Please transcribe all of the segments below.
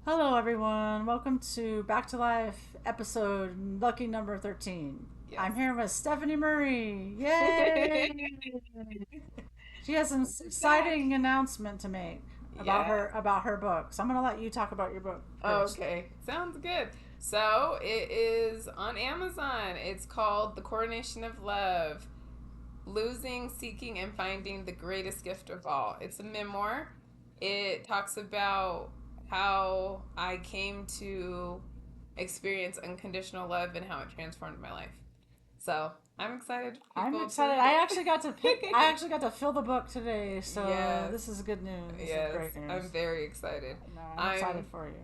Hello, everyone. Welcome to Back to Life episode lucky number 13. Yes. I'm here with Stephanie Murray. Yay! She has an We're back. exciting announcement to make about Yeah. her book. So I'm going to let you talk about your book first. Okay. Sounds good. So it is on Amazon. It's called The Coronation of Love: Losing, Seeking, and Finding the Greatest Gift of All. It's a memoir. It talks about how I came to experience unconditional love and how it transformed my life. So I'm excited for I'm people to excited. read I it. actually got to fill the book today. So Yes. this is good news. This is Yes. great I'm news. very excited. No, I'm excited I'm for you.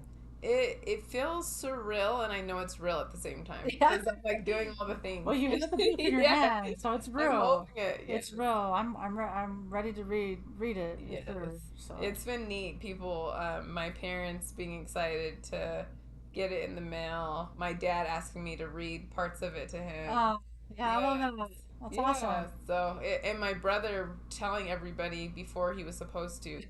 it feels surreal and I know it's real at the same time Yeah. because I'm like doing all the Well, things. you have the book in your Yes, hand, so it's I'm real. holding it. Yes, It's real. I'm ready to read it for yes. sure. So, It's been neat. People, my parents being excited to get it in the mail. My dad asking me to read parts of it to him. uh, yeah, I love Yes, that. That's yeah. awesome. And my brother telling everybody before he was supposed to,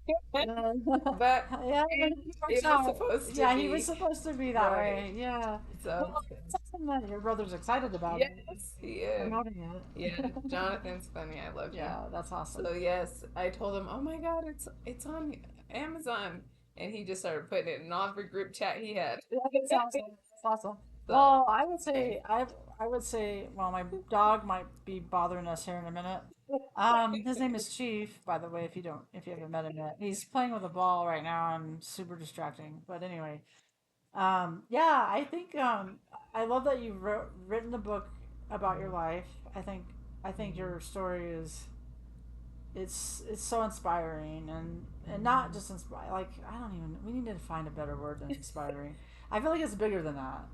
Yeah, but yeah, but it works it was out. supposed to Yeah, he was be supposed to be that right. way. Yeah. So Well, it's awesome that your brother's excited about it, yes, he is. promoting Yeah, it. Jonathan's funny. I love you. Yeah, that's awesome. So yes, I told him, "Oh my God, it's on Amazon," and he just started putting it in every group chat he had. Yeah, that's awesome. That's awesome. So Well, I would say well my dog might be bothering us here in a minute. His name is Chief, by the way, if you haven't met him yet. He's playing with a ball right now and super distracting. But anyway, yeah, I love that you've written a book about your life. I think your story is it's so inspiring and not just inspire like I don't even we need to find a better word than inspiring. I feel like it's bigger than that.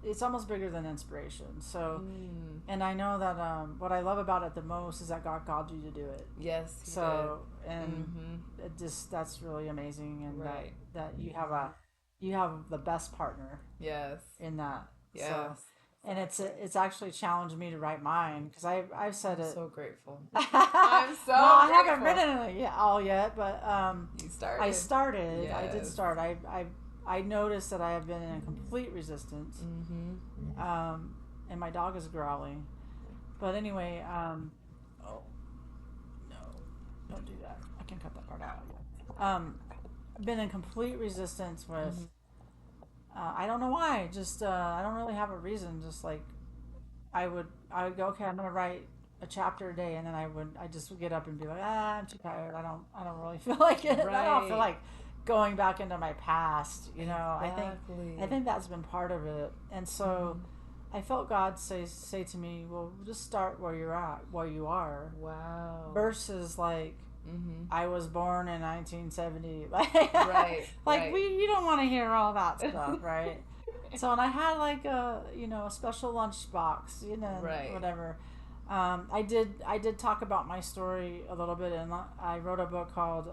It's almost bigger than inspiration. So, mm, and I know that what I love about it the most is that God called you to do it. yes, he did. So, and Mm-hmm. it just that's really amazing, and Right. that you have the best partner Yes. in that. So, Yes. and Exactly. it's actually challenged me to write mine because I've said I'm it. so grateful. Well, I'm so I haven't grateful. written it yet, all yet, but You started. I did Yes. start. I noticed that I have been in complete resistance, Mm-hmm. um, and my dog is growling. But anyway, oh no, don't do that. I can cut that part out. Been in complete resistance with. Mm-hmm. I don't know why. Just I don't really have a reason. Just like I would go, okay, I'm gonna write a chapter a day, and then I just would get up and be like, I'm too tired. I don't really feel like it. I don't feel Right. like going back into my past. You know, I Exactly. think that's been part of it, and so Mm-hmm. I felt God say to me, well, just start where you're at, where you are, Wow. versus like Mm-hmm. I was born in 1970. Right. Like Right. you don't want to hear all that stuff, right? So and I had like a a special lunch box, and Right. whatever. I did talk about my story a little bit, and I wrote a book called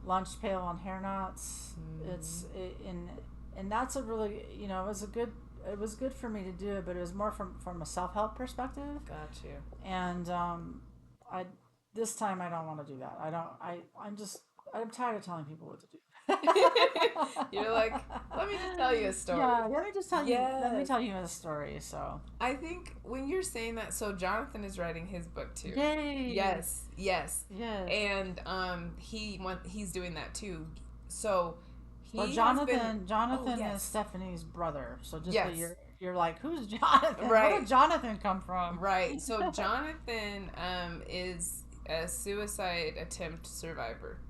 Lunch Pail and Hair Knots. Mm-hmm. And that's a really it was good for me to do it, but it was more from a self help perspective, Got you. and I this time I don't want to do that. I don't. I'm tired of telling people what to do. You're like, let me just tell you a story. Yeah, let me Yes. tell you a story. So, I think when you're saying that, so Jonathan is writing his book too. yay, Yes, yes. yes. And he's doing that too. So Well, he has been oh Jonathan is yes. Stephanie's brother. So just that Yes. you're like, who's Jonathan? Where did Right. Jonathan come from? Right. So Jonathan is a suicide attempt survivor.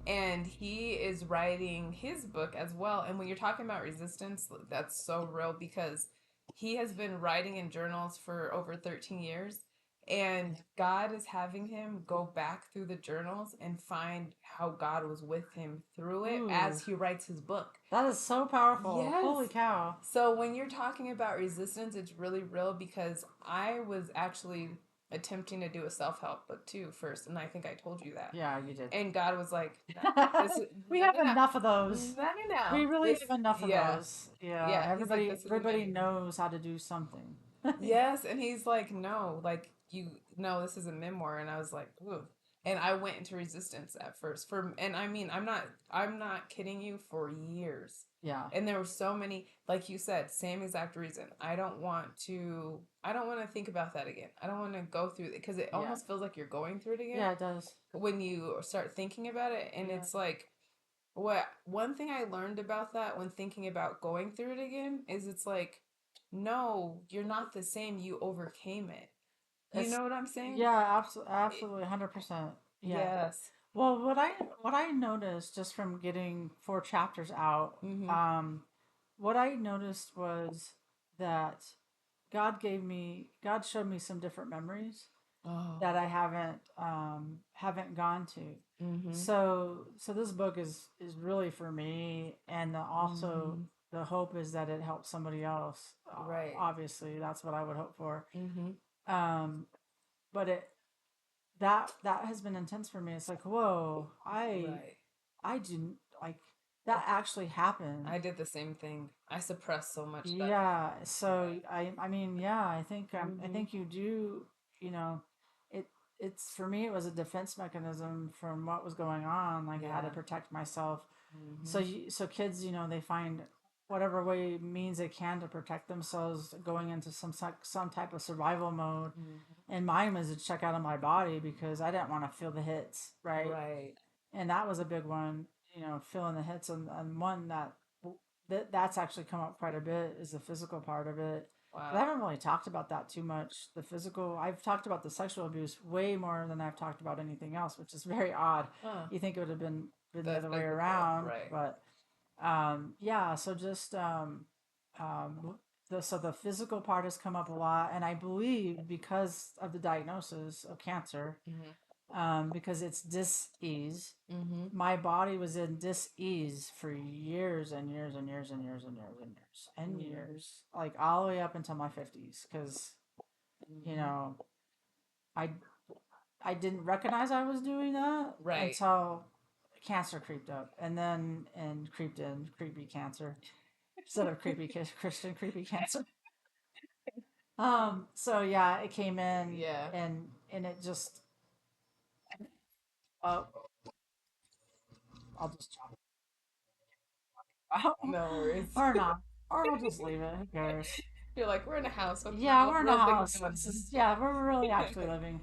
And he is writing his book as well. And when you're talking about resistance, that's so real because he has been writing in journals for over 13 years. And God is having him go back through the journals and find how God was with him through it Ooh, as he writes his book. that is so powerful. Yes. Holy cow. So when you're talking about resistance, it's really real because I was actually attempting to do a self-help book too first, and I think I told you that. Yeah, you did. And God was like, "No, this is We no, have no, enough of no, those. no, no, no. We really This, have enough of yeah, those. Yeah, yeah." He's like, "This isn't everybody it." knows how to do something. Yes, and he's like, "No, like you, no, this is a memoir," and I was like, "Ooh." And I went into resistance at first for, and I mean, I'm not kidding you, for years. Yeah. And there were so many, like you said, same exact reason. I don't want to think about that again. I don't want to go through it because it Yeah. almost feels like you're going through it again Yeah, it does. when you start thinking about it. And Yeah. it's like, what one thing I learned about that when thinking about going through it again is it's like, no, you're not the same. You overcame it. You It's know what I'm saying? yeah, absolutely, 100%. Yeah. Yes. Well, what I noticed just from getting 4 chapters out, Mm-hmm. what I noticed was that God showed me some different memories Oh. that I haven't gone to. Mm-hmm. So this book is really for me, and also Mm-hmm. the hope is that it helps somebody else. Right. Obviously, that's what I would hope for. Mm-hmm. Um, but that has been intense for me. It's like, whoa, Right. I didn't like that actually happened. I did the same thing. I suppressed so much stuff. Yeah. Yeah. So I mean, yeah, I Mm-hmm. think you do, you know, it it's for me it was a defense mechanism from what was going on. Like I had to Yeah. protect myself. So Mm-hmm. so kids, they find whatever way means they can to protect themselves going into some type of survival mode. Mm-hmm. And mine was to check out of my body because I didn't want to feel the hits, right? Right. And that was a big one, feeling the hits. And one that's actually come up quite a bit is the physical part of it. But I Wow. haven't really talked about that too much. The physical, I've talked about the sexual abuse way more than I've talked about anything else, which is very odd. Huh. You think it would have been the The other way physical. around, Right. but yeah. So just um, the physical part has come up a lot, and I believe because of the diagnosis of cancer, Mm-hmm. because it's dis-ease. Mm-hmm. My body was in dis-ease for years and years and years and years and years and years and Mm-hmm. years, like all the way up until my 50s. Because you Mm-hmm. know, I I didn't recognize I was doing that Right. until cancer creeped up, and creeped in creepy cancer instead of Christian creepy cancer. So yeah, it came in, Yeah. and it just uh, I'll just chop it out. No worries. Or not, or I'll just leave it. Who cares? You're like, we're in a house. What's Yeah, no we're in a real thing house. going This on? is yeah, we're really actually living.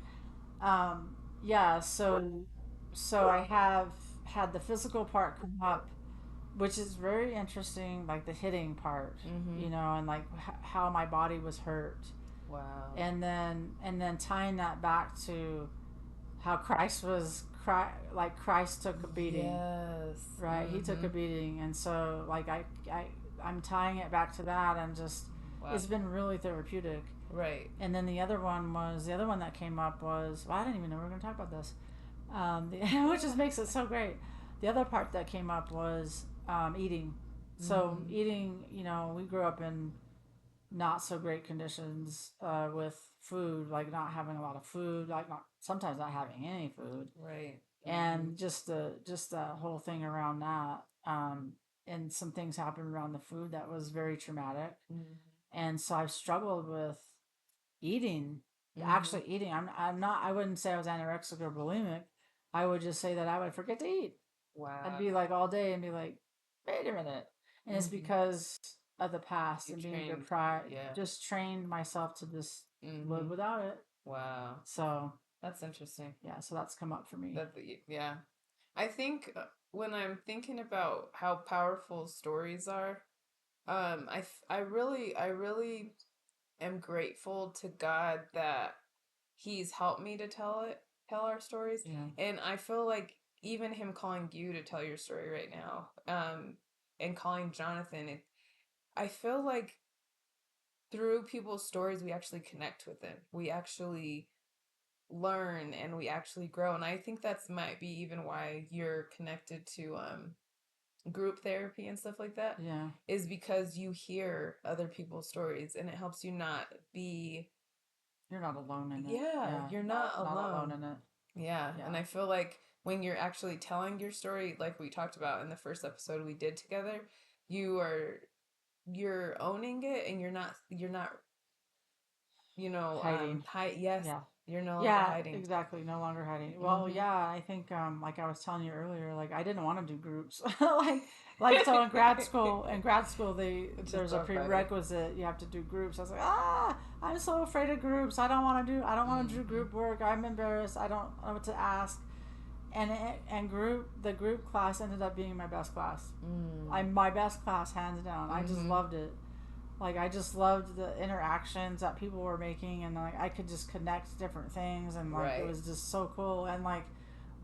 Yeah, so I have had the physical part come up, which is very interesting, like the hitting part, Mm-hmm. and like how my body was hurt, Wow. and then tying that back to how like Christ took a beating, Yes. right? He took Mm-hmm. a beating, and so like I'm tying it back to that, and just Wow. it's been really therapeutic. Right. And then the other one that came up was, well, I didn't even know we were going to talk about this, which just makes it so great. The other part that came up was eating. So Mm-hmm. eating, we grew up in not so great conditions with food, like not having a lot of food, like not sometimes not having any food, Right. Mm-hmm. and just the whole thing around that. And some things happened around the food that was very traumatic, Mm-hmm. and so I've struggled with eating, Mm-hmm. actually eating. I'm not. I wouldn't say I was anorexic or bulimic. I would just say that I would forget to eat. I'd Wow. be like all day and be like, wait a minute, and it's Mm-hmm. because of the past You and being trained. deprived. Yeah. Just trained myself to just live Mm-hmm. without it. Wow. So That's interesting. yeah, so that's come up for me. Yeah. I think when I'm thinking about how powerful stories are, I really am grateful to God that He's helped me to tell our stories, Yeah, and I feel like even Him calling you to tell your story right now, and calling Jonathan, I feel like through people's stories we actually connect with them. We actually learn and we actually grow, and I think that's might be even why you're connected to group therapy and stuff like that, yeah. is because you hear other people's stories and it helps you not be, You're not alone in it. yeah, Yeah, you're not not alone alone. in it. Yeah, Yeah, and I feel like when you're actually telling your story, like we talked about in the first episode we did together, you are you're owning it, and you're not hiding. yes, Yeah, You're no longer Yeah, hiding. exactly. No longer hiding. Well, Mm-hmm. yeah, I think like I was telling you earlier, like I didn't want to do groups. Like so in grad school Which is there's a so funny. prerequisite you have to do groups. I was like, I'm so afraid of groups. I don't want to do Mm-hmm. group work. I'm embarrassed. I don't know what to ask. And the group class ended up being my best class. Mm. My best class hands down. I just Mm-hmm. loved it. Like I just loved the interactions that people were making, and like I could just connect different things, and like it Right. was just so cool. And like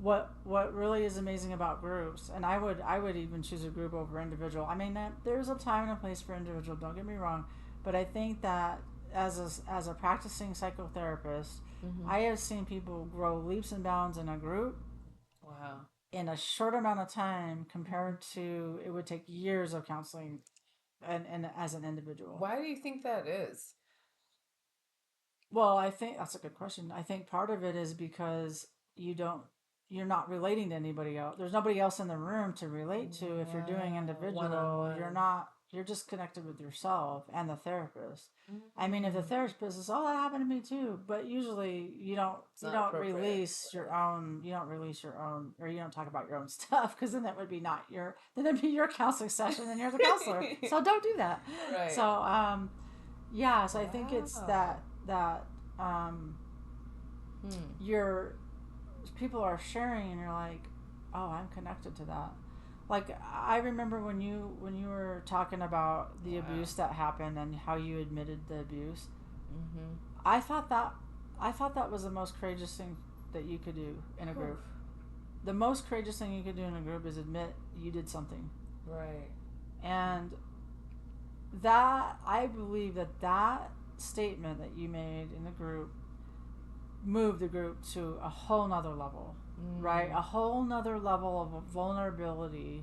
what really is amazing about groups, and I would even choose a group over individual. I mean, there's a time and a place for individual, don't get me wrong, but I think that as a practicing psychotherapist, Mm-hmm. I have seen people grow leaps and bounds in a group Wow. in a short amount of time Mhm. compared to it would take years of counseling and as an individual. Why do you think that is? Well, I think that's a good question. I think part of it is because you don't, you're not relating to anybody else. There's nobody else in the room to relate to. If you're doing Wow. One on individual, one. you're just connected with yourself and the therapist. I mean, if the Mm. therapist is, oh, that happened to me too, but usually It's not appropriate. Right. you don't release your own, or you don't talk about your own stuff, because then that would be not your, then it'd be your counseling session and you're the counselor. So don't do that. So, Right. yeah, so I think it's Wow. that um, Hmm. you're people are sharing, and you're like, oh, I'm connected to that. Like I remember when you were talking about the Wow. abuse that happened and how you admitted the abuse. Mm-hmm. I thought that I thought that was the most courageous thing that you could do in a Whew. group. The most courageous thing you could do in a group is admit you did something. Right. And that I believe that that statement that you made in the group move the group to a whole nother level, right? Mm. A whole nother level of vulnerability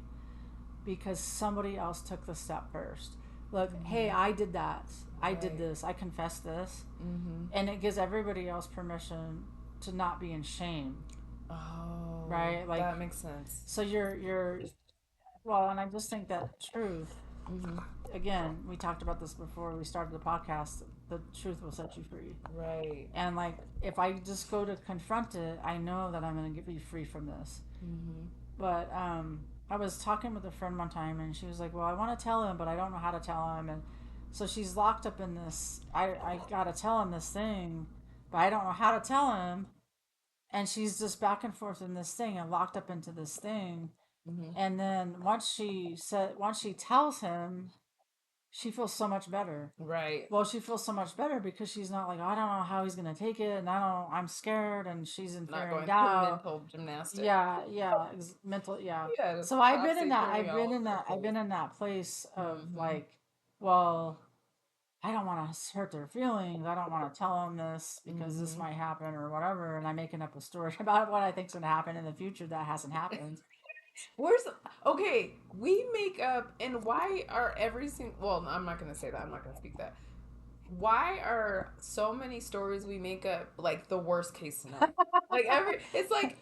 because somebody else took the step first. Look, hey, Mm-hmm. I did that. I did Right. this. I confessed this. Mm-hmm. And it gives everybody else permission to not be in shame, Oh, right? Like, that makes sense. so well, and I just think that truth, Mm-hmm. again, we talked about this before we started the podcast, the truth will set you free. Right. And like, if I just go to confront it, I know that I'm going to be free from this. Mm-hmm. But I was talking with a friend one time, and she was like, "Well, I want to tell him, but I don't know how to tell him." And so she's locked up in this. I got to tell him this thing, but I don't know how to tell him. And she's just back and forth in this thing and locked up into this thing. Mm-hmm. And then once she tells him, she feels so much better. Right. Well, she feels so much better because she's not like, I don't know how he's gonna take it, and I'm scared, and she's in fear Not and going through doubt. mental gymnastics. Yeah, mental, yeah. Yeah, So it's constantly turning you all over the I've place. been in that place of Mm-hmm. like, well, I don't want to hurt their feelings. I don't want to tell them this because this Mm-hmm. might happen or whatever, and I'm making up a story about what I think's gonna happen in the future that hasn't happened. Where's okay? We make up, and why are every single? Well, I'm not gonna say that. I'm not gonna speak that. Why are so many stories we make up like the worst case scenario? Like it's like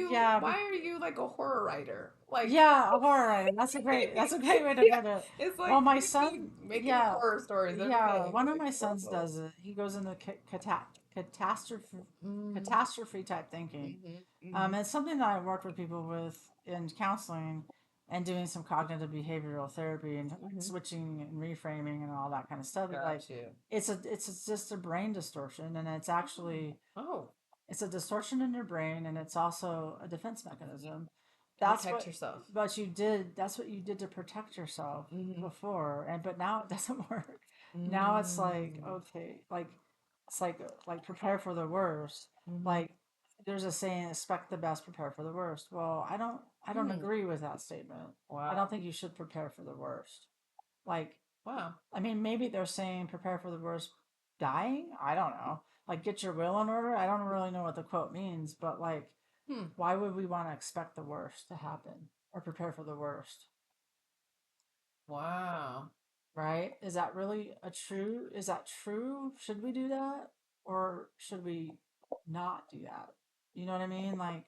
Yeah, why are you like a horror writer? Like yeah, a horror writer. That's a great way to yeah, put it. it's Well, like my we be son, making up yeah, horror stories every yeah, day. one of Like my so sons close. does it. He goes into Mm, catastrophe type thinking. mm-hmm, mm-hmm. It's something that I worked with people with in counseling and doing some cognitive behavioral therapy and Mm-hmm. switching and reframing and all that kind of stuff. Like, Got you. just a brain distortion, and Oh, it's a distortion in your brain, and it's also a defense mechanism. to That's protect what, yourself. but you did. That's what you did to protect yourself Mm-hmm. before, but now it doesn't work. Now it's like, Mm, okay, like it's like prepare for the worst. mm-hmm. Like there's a saying, expect the best, prepare for the worst. Well, I don't Hmm. agree with that statement. I don't Wow. think you should prepare for the worst. Like, Wow. I mean, maybe they're saying prepare for the worst, dying. I don't know. Like, get your will in order. I don't really know what the quote means, but like, Hmm. why would we want to expect the worst to happen or prepare for the worst? Wow. Right? Is that really is that true? Should we do that? Or should we not do that? You know what I mean? Like,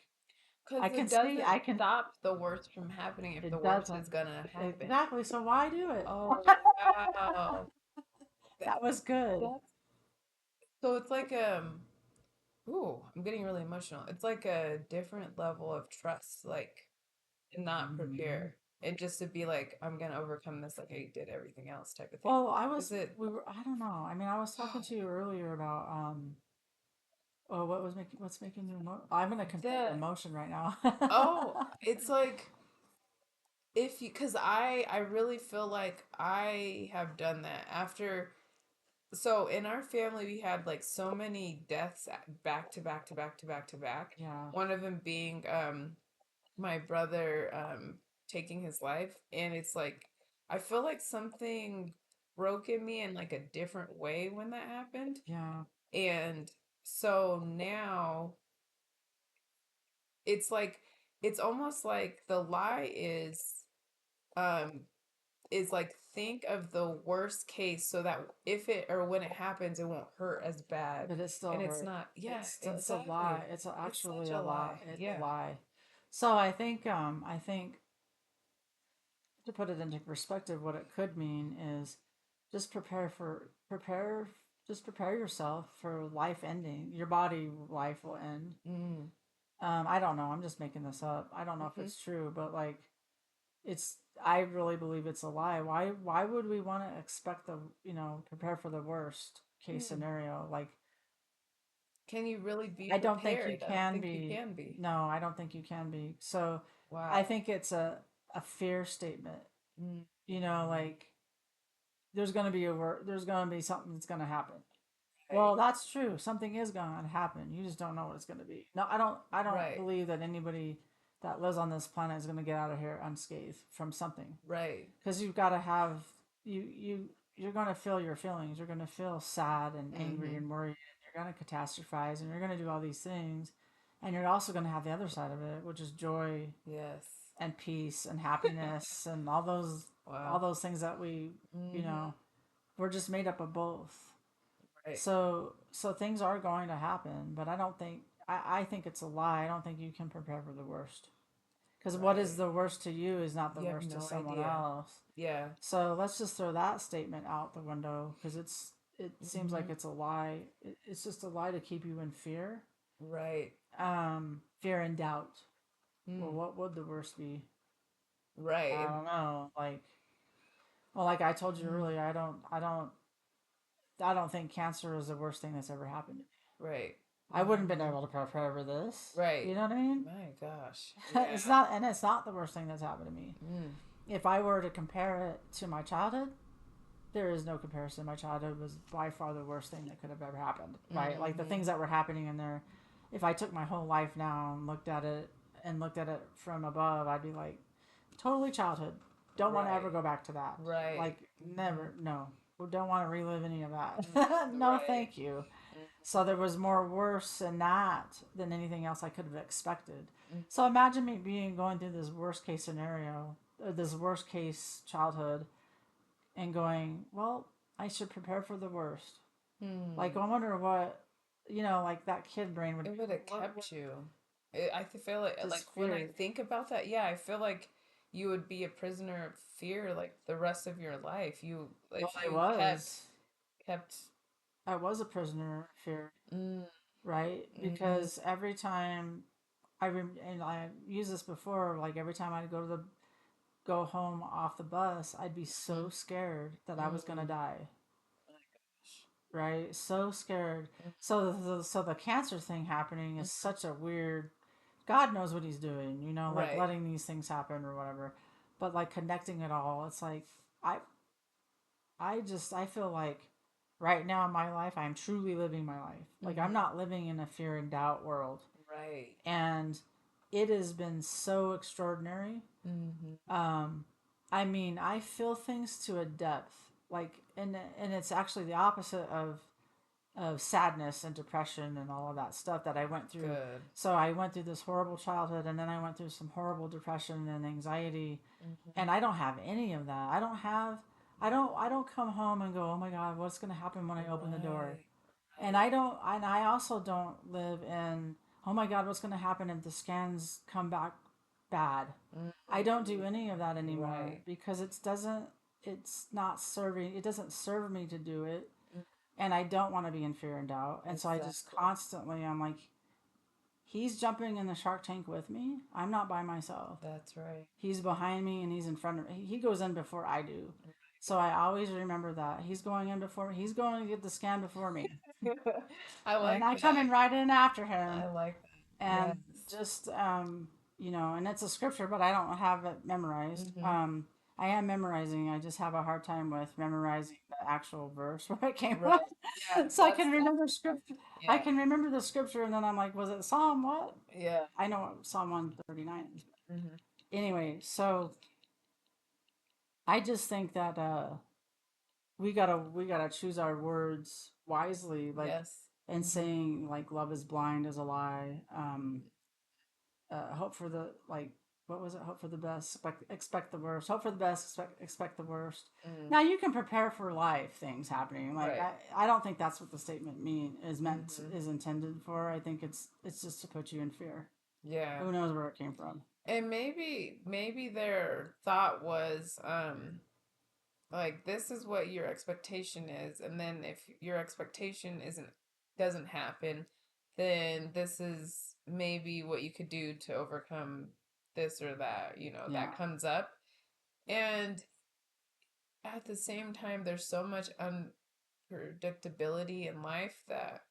Because it I doesn't can, stop the worst from happening if the it worst doesn't. is gonna happen. Exactly. So why do it? Oh wow. That, That was good. that's so it's like Ooh, I'm getting really emotional. It's like a different level of trust, like and not Mhm. prepare. And just to be like, I'm gonna overcome this like I did everything else type of thing. Well, Is it I don't know. I mean, I was talking to you earlier about, oh, what's making you I'm gonna compare your the emotion right now. oh, it's like if you because I really feel like I have done that after so in our family we had like so many deaths back to back to back to back to back. Yeah, One of them being my brother taking his life, and it's like I feel like something broke in me in like a different way when that happened. yeah, And so now it's like it's almost like the lie um is like think of the worst case so that if it or when it happens it won't hurt as bad. but it still And it's hurt. not, yeah, It's a lie. exactly. It's Actually such a a lie. lie. It's a Yeah. lie. So I think to put it into perspective, what it could mean is just prepare yourself for life ending. Your body life will end. Mm. I don't know. I'm just making this up. I don't know if Hmm. it's true, but like it's I really believe it's a lie. Why would we want to expect prepare for the worst case Mm. scenario? Like Can you really be I don't think you prepared? I don't can think you be. can be. No, I don't think you can be. So I Wow. think it's a fear statement. Mm. Like there's going to be something that's going to happen. Right. Well, that's true. Something is going to happen. You just don't know what it's going to be. No, I don't Right. believe that anybody that lives on this planet is going to get out of here unscathed from something. Right. Cuz you've got to have you're going to feel your feelings. You're going to feel sad and angry Mm-hmm. and worried. You're going to catastrophize and you're going to do all these things. And you're also going to have the other side of it, which is joy Yes. and peace and happiness and all Wow. those things that you Mm-hmm. know, we're just made up of both. Right. So things are going to happen, but I think it's a lie. I don't think you can prepare for the worst. Because what is Right. the worst to you is not the You have worst to no someone idea. else. Yeah. So let's just throw that statement out the window because it seems like Mm-hmm. it's a lie. It's just a lie to keep you in fear, Right. fear and doubt. Well, Mm. what would the worst be? I Right. don't know. Like I told you Mm. earlier, I don't think cancer is the worst thing that's ever happened to me. Right. I wouldn't have been Mm-hmm. able to prepare for this. Right. You know what I mean? My gosh. It's Yeah. not, and it's not the worst thing that's happened to me. Mm. If I were to compare it to my childhood, there is no comparison. My childhood was by far the worst thing that could have ever happened. Right? Like the Mm-hmm. things that were happening in there. If I took my whole life now and looked at it from above, I'd be like, totally childhood. Don't want to ever Right. go back to that. Right. Like Mm-hmm. never. No. We don't want to relive any of that. Mm. No, Right. thank you. So there was more worse in that than anything else I could have expected. Mm-hmm. So imagine me being going through this worst case scenario, this worst case childhood, and going, well, I should prepare for the worst. Like Hmm. I wonder what, like that kid brain would It be would have like. What kept you. Feel like just when I fear? think about that, yeah, I feel like you would be a prisoner of fear like the rest of your life. You Well, if I you was. kept. I was a prisoner of fear, Mm, right? mm-hmm. Because every time and I used this before, like every time I'd go home off the bus, I'd be so scared that I was gonna Mm. die. My gosh. Right? So scared. So the cancer thing happening is Mm-hmm. such a weird. God knows what He's doing. Like Right. letting these things happen or whatever. But like connecting it all, it's like I I feel like right now in my life I'm truly living my life. Like I'm Mm-hmm. not living in a fear and doubt world, Right. and it has been so extraordinary. Mm-hmm. Um, I mean, I feel things to a depth, like, and it's actually the opposite of sadness and depression and all of that stuff that I went through. Good. So I went through this horrible childhood, and then I went through some horrible depression and anxiety, Mm-hmm. and I don't have any of that. I don't come home and go, oh my God, what's going to happen when I open the door? Right. And Right. I also don't live in, oh my God, what's going to happen if the scans come back bad? I don't do Mm-hmm. any of that anymore Right. because it doesn't serve me to do it. and I don't want to be in fear and doubt. And so I just Exactly. constantly, I'm like, he's jumping in the shark tank with me. I'm not by myself. That's right. He's behind me and he's in front of me. He goes in before I do. So I always remember that. He's going in before me. He's going to get the scan before me. I And like I come that. in right in after him. I like that. And Yes. just, and it's a scripture, but I don't have it memorized. Hmm. I am memorizing. I just have a hard time with memorizing the actual verse where it came from. Right. Yeah, So I that's can the remember scripture. I yeah. can remember the scripture, and then I'm like, was it Psalm what? Yeah. I know what Psalm 139 is. Hmm. Anyway, so I just think that we gotta choose our words wisely, like Yes. and Hmm. saying like love is blind is a lie. Hope for the like what was it? Hope for the best, expect the worst. Hope for the best, expect the worst. Mm. Now you can prepare for life things happening. Like Right. I don't think that's what the statement Hmm. is intended for. I think it's just to put you in fear. Yeah. Who knows where it came from? And maybe their thought was like this is what your expectation is, and then if your expectation isn't doesn't happen, then this is maybe what you could do to overcome this or that, Yeah, that comes up. And at the same time, there's so much unpredictability in life that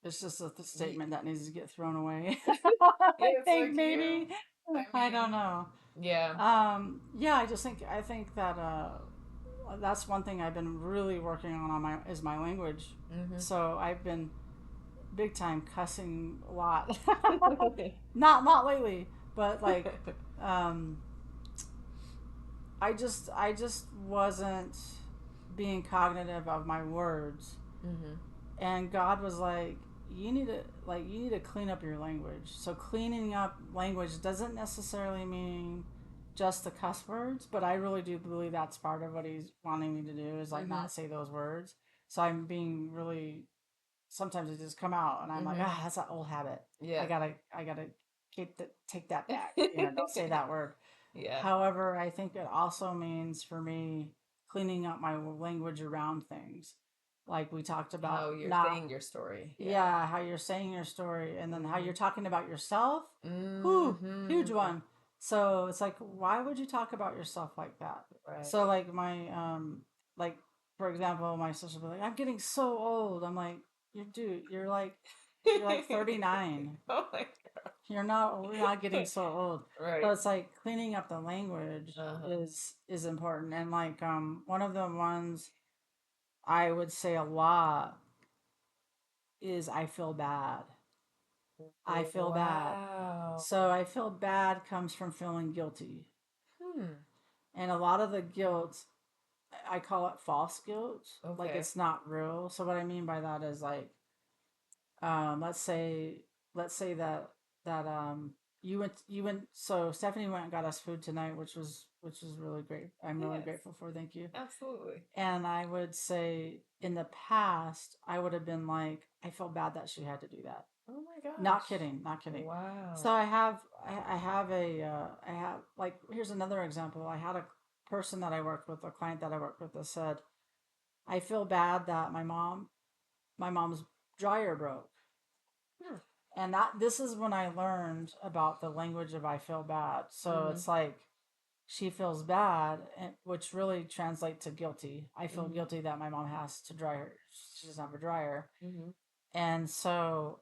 it's just a you, statement that needs to get thrown away. I it's think like you, maybe. I I don't mean, know. yeah. Yeah, I think that that's one thing I've been really working on my is my language. Hmm. So I've been big time cussing a lot. Not lately, but like um, I just wasn't being cognitive of my words, Hmm. and God was like, you need to clean up your language. So cleaning up language doesn't necessarily mean just the cuss words, but I really do believe that's part of what he's wanting me to do is like Hmm. not say those words. So I'm being really sometimes it just come out and I'm like, Hmm. that's an old habit. Yeah. I gotta take that back. Don't say that word. Yeah. However, I think it also means for me cleaning up my language around things. Like we talked about How you're not saying your story. Yeah. yeah, how you're saying your story and then how Hmm. you're talking about yourself. Whew, huge Hmm. one. So it's like, why would you talk about yourself like that? Right. So like like for example, my sister will be like, I'm getting so old. I'm like, you're like 39. Oh my We're not getting God. so old. So Right. it's like cleaning up the language Uh-huh. is important. And like one of the ones I would say a lot is I feel bad. I feel bad. Wow. So I feel bad comes from feeling guilty. Hmm. And a lot of the guilt, I call it false guilt. Like Okay. it's not real. So what I mean by that is like, let's say, let's say that you went. So Stephanie went and got us food tonight, which was really great. I'm really Yes. grateful for. Thank you. Absolutely. And I would say in the past, I would have been like, I feel bad that she had to do that. Oh my Not gosh. kidding, not kidding. Wow. So I have like here's another example. I had a person that I worked with, a client that I worked with that said, I feel bad that my mom's dryer broke. Hmm. And that this is when I learned about the language of I feel bad. So Mm-hmm. it's like she feels bad, which really translates to guilty. I feel Mm-hmm. guilty that my mom has to dry her. She doesn't have a dryer, Mm-hmm. and so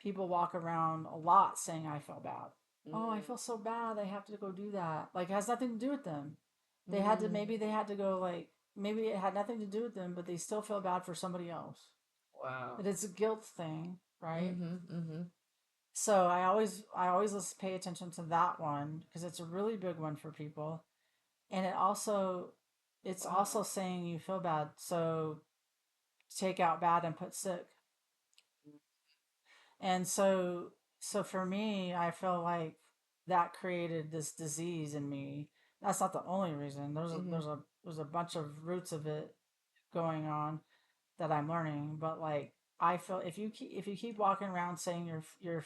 people walk around a lot saying I feel bad. Oh, I feel so bad. They have to go do that. Like it has nothing to do with them. Mm-hmm. Maybe they had to go like maybe it had nothing to do with them, but they still feel bad for somebody else. Wow. But it's a guilt thing, right? Mm-hmm. Mm-hmm. So I always pay attention to that one because it's a really big one for people, and it's also Wow. saying you feel bad. So take out bad and put sick, and so for me, I feel like that created this disease in me. That's not the only reason. There's a Mm-hmm. there's a there's a bunch of roots of it going on that I'm learning, but like I feel if you keep walking around saying you're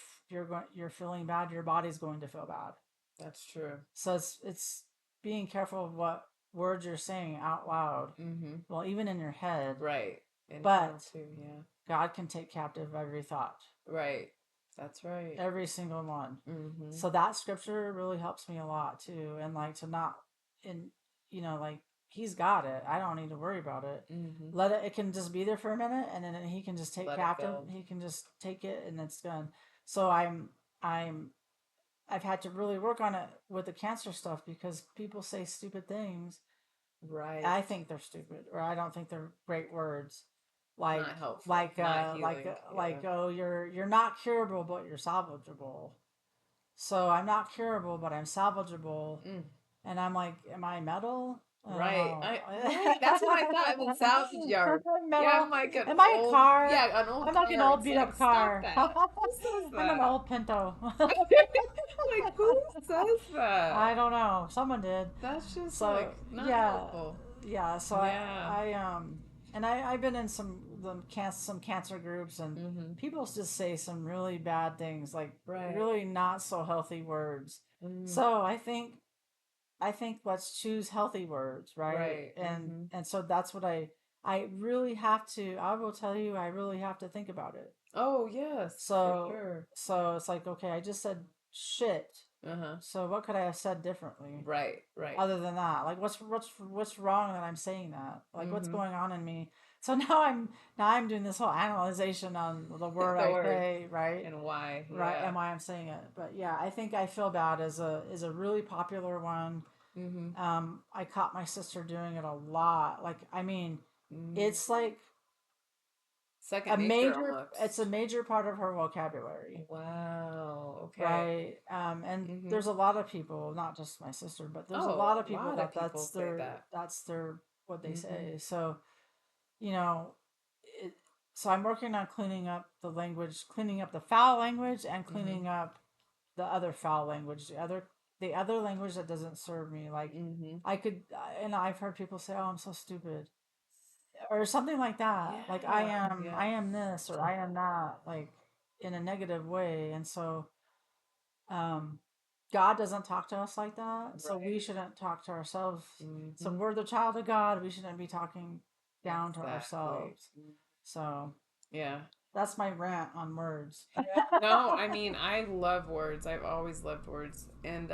feeling bad, your body's going to feel bad. That's true. So it's being careful of what. words you're saying out loud. Mm-hmm. Well, even in your head, Right. Internal but too, yeah. God can take captive every thought, Right. That's right. every single one. Mm-hmm. So that scripture really helps me a lot too, and like to not, in like He's got it. I don't need to worry about it. Mm-hmm. Let it. It can just be there for a minute, and then He can just take Let it captive. go. He can just take it, and it's done. So I've had to really work on it with the cancer stuff because people say stupid things. Right. I think they're stupid, or I don't think they're great words. Like Not helpful. Not healing. Yeah. oh, you're not curable, but you're salvageable. So I'm not curable, but I'm salvageable, Mm. and I'm like, am I metal? I don't Right. know. Right. That's what I thought. It was salvage yard. Yeah, Metal? I'm like an Am I a old, car? yeah, an old I'm like an car. old It's beat like, up stop car. that. Who says I'm an that? old Pinto. Like, who says I that? don't know. Someone did. That's just So like not yeah, helpful. yeah. So Yeah. and I've been in some cancer groups, and Mm-hmm. people just say some really bad things, like Right. really not so healthy words. Mm. So I think let's choose healthy words, right? Right. And Mm-hmm. and so that's what I really have to. I will tell you, I really have to think about it. Oh, yes, for So sure. so it's like, okay, I just said shit. Uh-huh. So what could I have said differently? Right. Right. Other than that, like what's wrong that I'm saying that? Like what's Mm-hmm. going on in me? So now I'm doing this whole analyzation on the word The I word say, right? and why. Right, Yeah. and why I'm saying it. But yeah, I think I feel bad is a really popular one. Mm-hmm. I caught my sister doing it a lot. Like, I mean, Mm. it's like Second nature it's almost. a major part of her vocabulary, Wow. Okay. right? And Mm-hmm. there's a lot of people, not just my sister, but there's a lot Oh, of a people lot of that people say that. that's their what they Mm-hmm. say. So, you know, it, so I'm working on cleaning up the language, cleaning up the foul language, and Mm-hmm. cleaning up the other foul language, the other language that doesn't serve me. Like, Mm-hmm. I could, and I've heard people say, "Oh, I'm so stupid," or something like that. Like, Yeah. I Yeah. am this or I am that, like in a negative way. And so, um, God doesn't talk to us like that. So we Right. shouldn't talk to ourselves. So Mm-hmm. we're the child of God. We shouldn't be talking down to Exactly. ourselves. So Yeah. that's my rant on words. Yeah. No, I mean, I love words. I've always loved words. And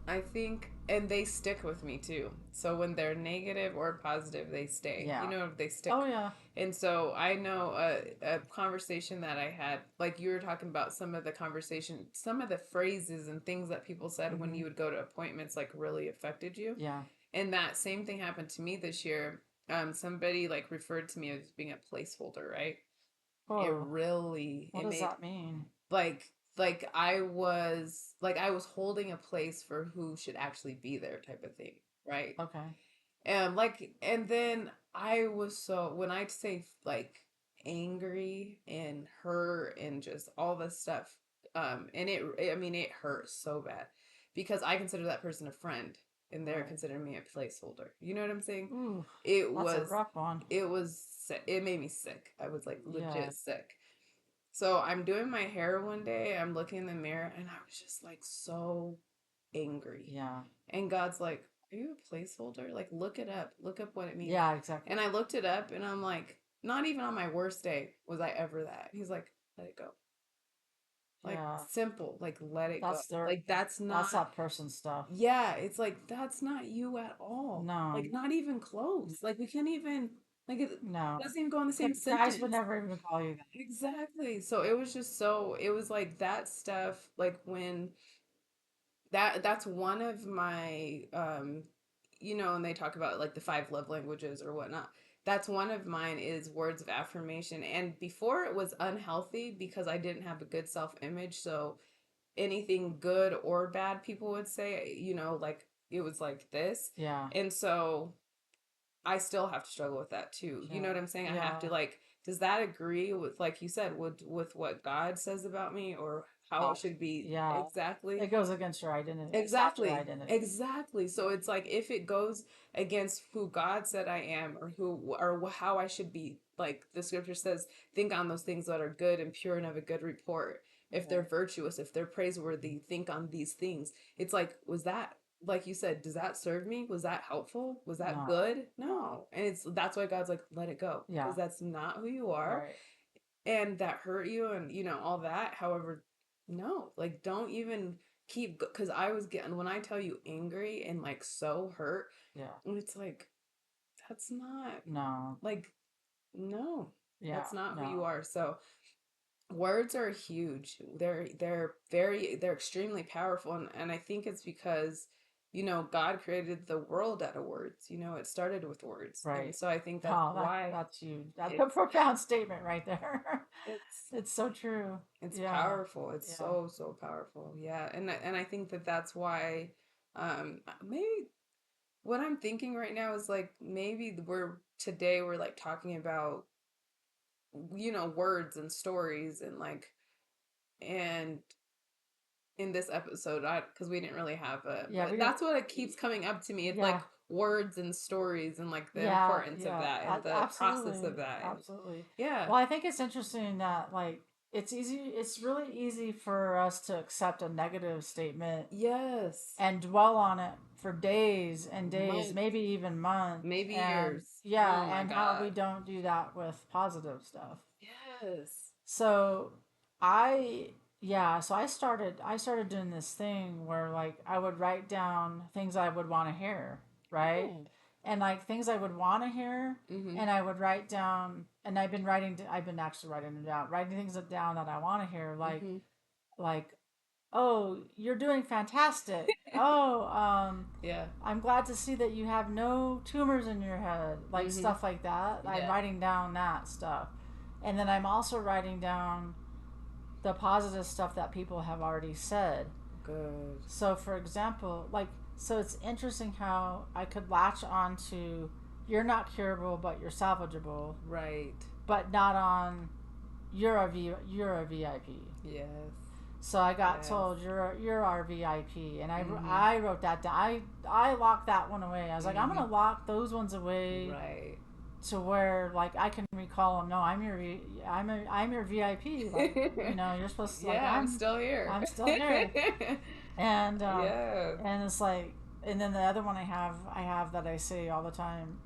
I think, and they stick with me too. So when they're negative or positive, they stay. Yeah. They stick. Oh yeah. And so I know a conversation that I had, like you were talking about some of the conversation, some of the phrases and things that people said when Mm-hmm. you would go to appointments, like really affected you. Yeah. And that same thing happened to me this year. Somebody like referred to me as being a placeholder, right? It Oh, really, what it does made that mean? like I was holding a place for who should actually be there type of thing, right? Okay. And like and then I was so when I'd say like angry and hurt and just all this stuff, and I mean it hurt so bad because I consider that person a friend and they're Right. considering me a placeholder. You know what I'm saying? Ooh, It that's a was rough one. it made me sick. I was like Yeah. legit sick. So I'm doing my hair one day, I'm looking in the mirror and I was just like so angry. Yeah. And God's like, "Are you a placeholder? Like look it up. Look up what it means." Yeah, exactly. And I looked it up and I'm like, not even on my worst day was I ever that. He's like, "Let it go." Like Yeah. simple, like let it go. That's their Like that's that's not that person stuff. yeah, it's like that's not you at all. No. Like not even close. Like we can't even like it No. doesn't even go in the same Guys would sentence. never even call you that. Exactly. So it was just so it was like that stuff like when that's one of my and they talk about like the five love languages or whatnot. That's one of mine is words of affirmation. And before it was unhealthy because I didn't have a good self-image. So anything good or bad people would say, like it was like this. Yeah. And so I still have to struggle with that too. You know Yeah. what I'm saying? I have Yeah. to like, does that agree with, like you said, with what God says about me or how it Oh, should be yeah. exactly? It goes against your identity. It's not your Exactly. identity. Exactly. So it's like if it goes against who God said I am or who or how I should be, like the scripture says, think on those things that are good and pure and of a good report. If they're Right. virtuous, if they're praiseworthy, think on these things. It's like, was that like you said, does that serve me? Was that helpful? Was that No. good? No. And that's why God's like, let it go, Yeah. because that's not who you are. Right. And that hurt you, and all that. However, no, like, don't even keep, because I was getting, when I tell you, angry and like so hurt, Yeah. and it's like, that's not, No. like, no, Yeah. that's not who you No. are. So words are huge. They're extremely powerful, and I think it's because God created the world out of words. It started with words, and Right. so I think that's Oh, why that's huge. That's a it's profound statement right there. it's It's so true. it's Yeah. powerful. It's Yeah. so powerful. Yeah, and I think that's why maybe what I'm thinking right now is like maybe we're like talking about words and stories, and like, and in this episode, I because we didn't really have a, Yeah. but that's what it keeps coming up to me. It's like Yeah. words and stories, and like the Yeah. importance of Yeah. that, and the process of Absolutely. that, and Absolutely. yeah. Well, I think it's interesting that like it's easy. It's really easy for us to accept a negative statement Yes. and dwell on it for days and days, Months, maybe even months. maybe And years. yeah, Oh my and how we God. don't do that with positive stuff. Yes. So I yeah, so I started doing this thing where like I would write down things I would want to hear, right? Oh. And like things I would want to hear, Mm-hmm. and I would write down, and I've been actually writing them down, writing things down that I want to hear, Mm-hmm. like, oh, you're doing fantastic. Oh, Yeah. I'm glad to see that you have no tumors in your head, like Mm-hmm. stuff like that. I'm Yeah. writing down that stuff. And then I'm also writing down the positive stuff that people have already said. Good. So, for example, so it's interesting how I could latch on to you're not curable, but you're salvageable, Right. but not on you're a VIP. Yes. So I got Yes. told you're our VIP, and Mm-hmm. I wrote that down. I locked that one away. I was like, I'm Mm-hmm. gonna lock those ones away Right. to where like I can recall them. No, I'm your VIP. Like you're supposed to like Yeah, I'm still here. I'm still here, and Yes. and it's like, and then the other one I have that I say all the time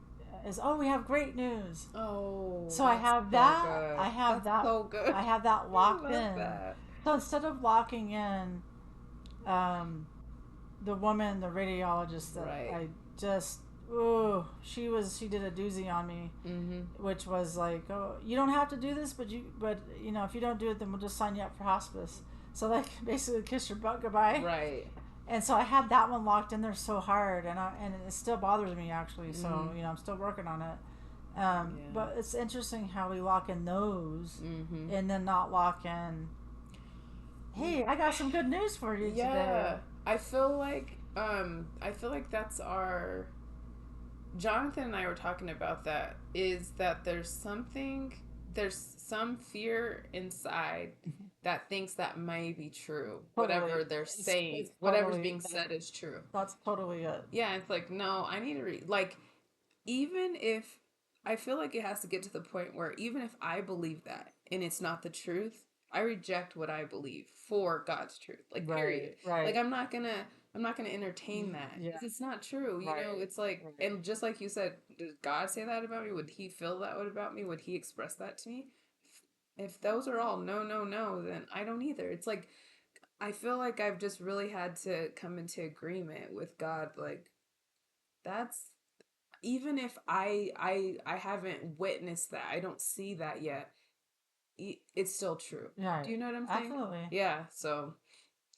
is, oh, we have great news. Oh, So that's so good. That's so good. I have that I locked love in. that. So instead of locking in um, the woman, the radiologist that Right. I just, ooh, she did a doozy on me, Mm-hmm. which was like, oh, you don't have to do this, but if you don't do it, then we'll just sign you up for hospice. So like basically kiss your butt goodbye. Right. And so I had that one locked in there so hard, and it still bothers me actually. So Mm-hmm. I'm still working on it. Yeah. But it's interesting how we lock in those, Mm-hmm. and then not lock in. Hey, I got some good news for you today. Yeah. I feel like that's our Jonathan and I were talking about that, is that there's some fear inside that thinks that may be true. Totally. Whatever they're saying, It's whatever's totally, being said is true. that's totally it. Yeah, it's like, no, I need to read. Like, even if I feel like it has to get to the point where even if I believe that and it's not the truth, I reject what I believe for God's truth. Like, period. Right. Like, I'm not gonna entertain that Yeah. because it's not true. Right. It's like, Right. and just like you said, does God say that about me? Would He feel that way about me? Would He express that to me? If those are all no, no, no, then I don't either. It's like, I feel like I've just really had to come into agreement with God. Like, that's, even if I haven't witnessed that, I don't see that yet, it's still true. Yeah. Do you know what I'm saying? Absolutely. Yeah. So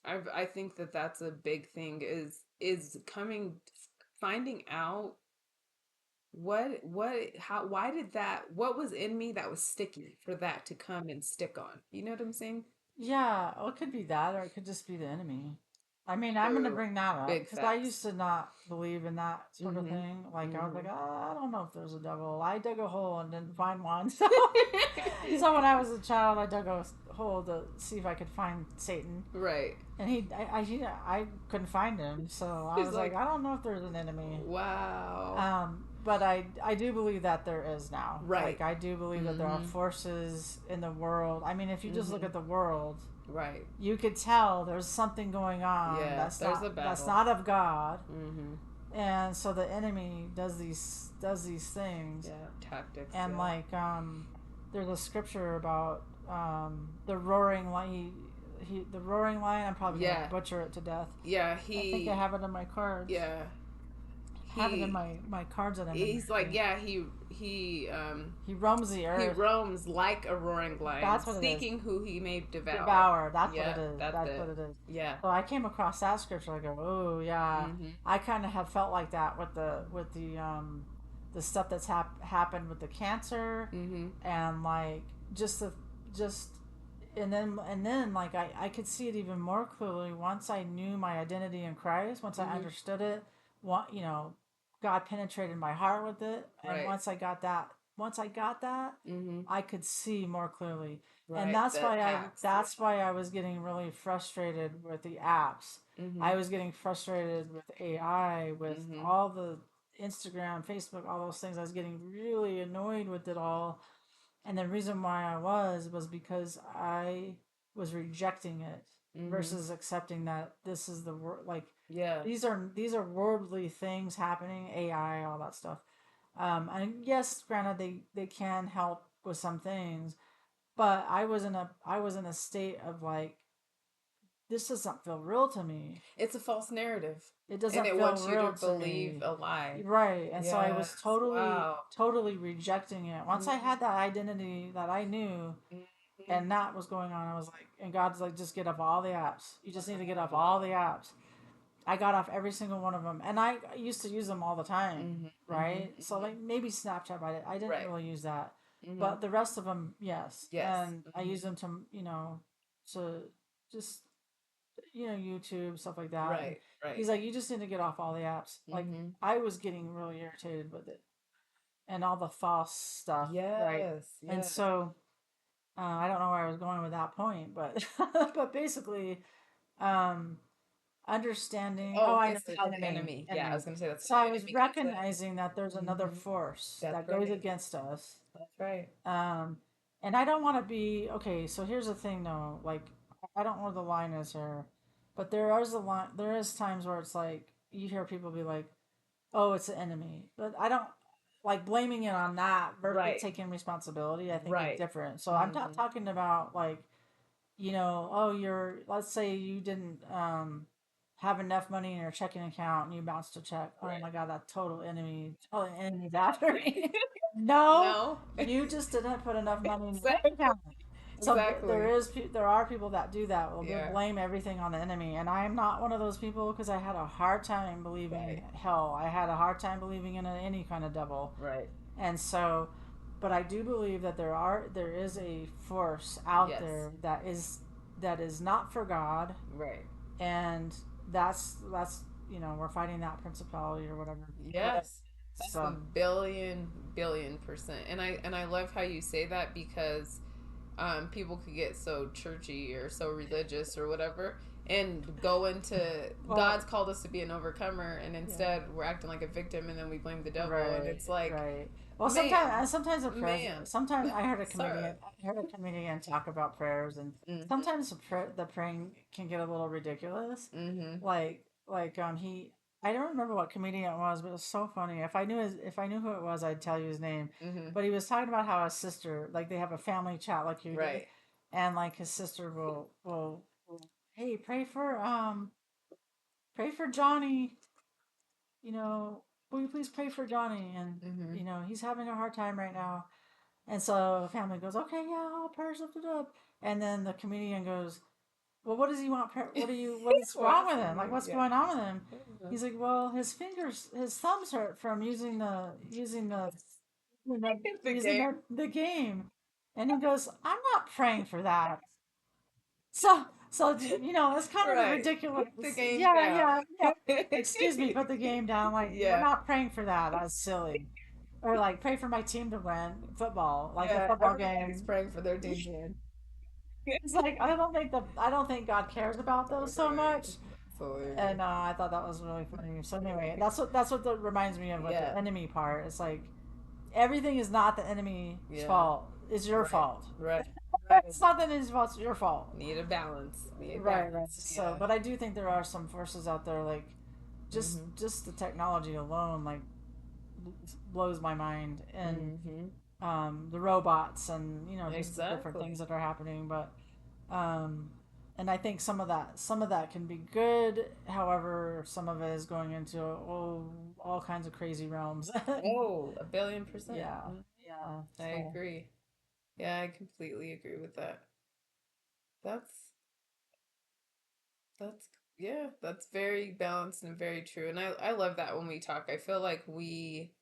I think that that's a big thing, is finding out why did that, what was in me that was sticky for that to come and stick on. You know what I'm saying? Yeah. Well, it could be that, or it could just be the enemy. I mean, I'm going to True. bring that up Big because I facts. used to not believe in that sort of Mm-hmm. thing. Like, I was like, Mm-hmm. oh, I don't know if there's a devil. I dug a hole and didn't find one. So when I was a child, I dug a hole to see if I could find Satan. Right. And I couldn't find him. So I He's was like, like, I don't know if there's an enemy. wow. But I do believe that there is now. Right. Like, I do believe that there are Mm-hmm. forces in the world. I mean, if you just look Mm-hmm. at the world, Right. You could tell there's something going on Yeah. There's a that's battle. not of God. Mm-hmm. And so the enemy does these things. Yeah. Tactics. And Yeah. like there's a scripture about the roaring lion. The roaring lion. I'm probably gonna Yeah. butcher it to death. Yeah. I think I have it in my cards. Yeah. I have it in He. my cards that I'm He's like, in. yeah. He. He roams the He earth. roams like a roaring lion, That's what it is. seeking who he may devour. Devour. That's what Yeah. it is. That's That's it. what it is. Yeah. So I came across that scripture. I go, oh yeah. Mm-hmm. I kind of have felt like that with the stuff that's happened with the cancer, Mm-hmm. and like just and then like I could see it even more clearly once I knew my identity in Christ. Once I Mm-hmm. understood it, God penetrated my heart with it, and Right. once I got that, Mm-hmm. I could see more clearly. And Right. The hacks. that's why I was getting really frustrated with the apps. Mm-hmm. I was getting frustrated with AI, with Mm-hmm. all the Instagram, Facebook, all those things. I was getting really annoyed with it all. And the reason why I was because I was rejecting it Mm-hmm. versus accepting that this is the word. Like Yeah. these are worldly things happening, AI, all that stuff. And yes, granted, they can help with some things, but I was in a state of like, this doesn't feel real to me. It's a false narrative, It and doesn't it feel wants you to real to believe me. a lie. Right. And so I Yes. was Wow. totally rejecting it. Once I Mm-hmm. had that identity that I knew Mm-hmm. and that was going on, I was like, and God's like, just get off all the apps. You just need to get off all the apps. I got off every single one of them. And I used to use them all the time. Mm-hmm. Right. Mm-hmm. So like maybe Snapchat, but I didn't Right. really use that. Mm-hmm. But the rest of them, yes. Yes. And I use them to, to just, YouTube, stuff like that. And Right. Right. he's like, you just need to get off all the apps. Like, Mm-hmm. I was getting really irritated with it and all the false stuff. Right. Yes. And Yes. so, I don't know where I was going with that point, but, but basically, um, understanding. Oh, Oh, I know it's how the enemy, enemy. Yeah, I enemy. was gonna say that's So how I the was enemy comes in. recognizing that there's another Mm-hmm. force That's that goes right. against us. That's right. Um, and I don't want to be okay. So here's the thing, though. Like, I don't know where the line is here, but there is a line. There is times where it's like you hear people be like, "Oh, it's the enemy," but I don't like blaming it on that versus Right. taking responsibility. I think is Right. different. So I'm not Mm-hmm. talking about like, oh, let's say you didn't have enough money in your checking account and you bounced a check. Oh Right. my God, that total enemy's after me. No, No. you just didn't put enough money in your bank Exactly. account. So Exactly. there are people that do that. Well, they Yeah. blame everything on the enemy, and I am not one of those people because I had a hard time believing Right. in hell. I had a hard time believing in any kind of devil, Right. and so, but I do believe that there is a force out Yes. there that is not for God, Right. and that's we're fighting that principality or whatever. Yes. That's a So billion percent. And I love how you say that because people could get so churchy or so religious or whatever and go into well, God's called us to be an overcomer and yeah. instead we're acting like a victim and then we blame the devil and Right, it's like right. Well, man, sometimes man, sometimes sir. I heard a comedian talk about prayers, and Mm-hmm. sometimes the praying can get a little ridiculous. Mm-hmm. He I don't remember what comedian it was, but it was so funny. If I knew who it was, I'd tell you his name. Mm-hmm. But he was talking about how his sister, like they have a family chat like you do, Right. and like his sister will hey, pray for Johnny, will you please pray for Johnny? And, Mm-hmm. he's having a hard time right now. And so the family goes, okay, yeah, all prayers lifted up. And then the comedian goes, well, what does he want? What is wrong with him? Like, what's Yeah. going on with him? He's like, well, his thumbs hurt from using The game. the game. And he goes, I'm not praying for that. So, it's kind of a Right. ridiculous. Put the game Yeah, down. excuse me, put the game down. Like, we're Yeah. not praying for that. That's silly. Or like, pray for my team to win football, like the Yeah. football Everybody's game. praying for their team to win. It's like I don't think God cares about those so Right. much. It's hilarious. And I thought that was really funny. So anyway, that's what that reminds me of with Yeah. the enemy part. It's like everything is not the enemy's Yeah. fault. It's your Right. fault. Right. It's not that it's your fault. Need a balance. Need a Right, right. balance. So, Yeah. but I do think there are some forces out there, like Mm-hmm. just the technology alone, like blows my mind, and Mm-hmm. the robots, and just the different things Exactly. that are happening. But um, and I think some of that can be good. However, some of it is going into all kinds of crazy realms. Oh, 1,000,000,000%. Yeah, Mhm. yeah. I So agree. Yeah, I completely agree with that. That's That's yeah, that's very balanced and very true. And I love that when we talk. I feel like we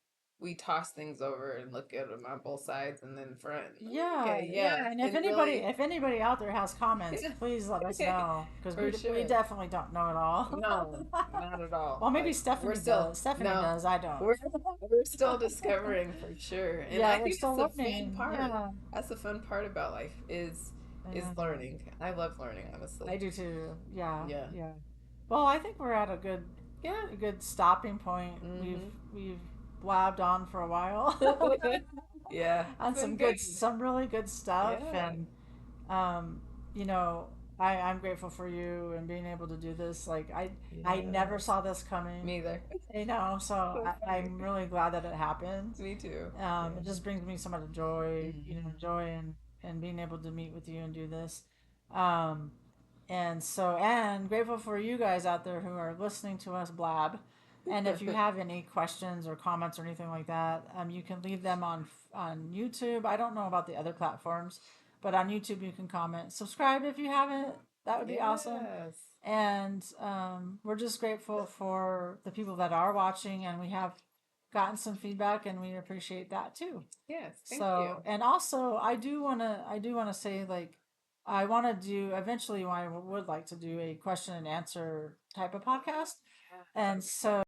toss things over and look at them on both sides and then front. yeah, Okay, yeah. yeah. And if And anybody really, if anybody out there has comments, please let us know, because for we sure. definitely don't know it all. No, not at all. Well, maybe Like we're Stephanie still does. Stephanie no, does. I don't. we're still discovering for sure. And Yeah, I we're think that's still the fun learning. part. Yeah, That's the fun part about life is yeah. learning. I love learning, honestly. I do too. Yeah, Yeah. yeah. Well, I think we're at Yeah. a good stopping point. Mm-hmm. We've blabbed on for a while Yeah, it's on been good. some really good stuff, Yeah. and um, you know, I'm grateful for you and being able to do this. Like I never Yes. saw this coming, Me either. so So funny. I'm really glad that it happened. Me too. It Yeah. just brings me so much joy, Hmm. joy and being able to meet with you and do this. Um, and grateful for you guys out there who are listening to us blab. And if you have any questions or comments or anything like that, you can leave them on YouTube. I don't know about the other platforms, but on YouTube you can comment. Subscribe if you haven't. That would be awesome. Yes. And we're just grateful for the people that are watching, and we have gotten some feedback, and we appreciate that too. Yes. Thank So, you. and also, I do wanna say, like, I want to do eventually. I would like to do a question and answer type of podcast, Yeah, that and would be fun. so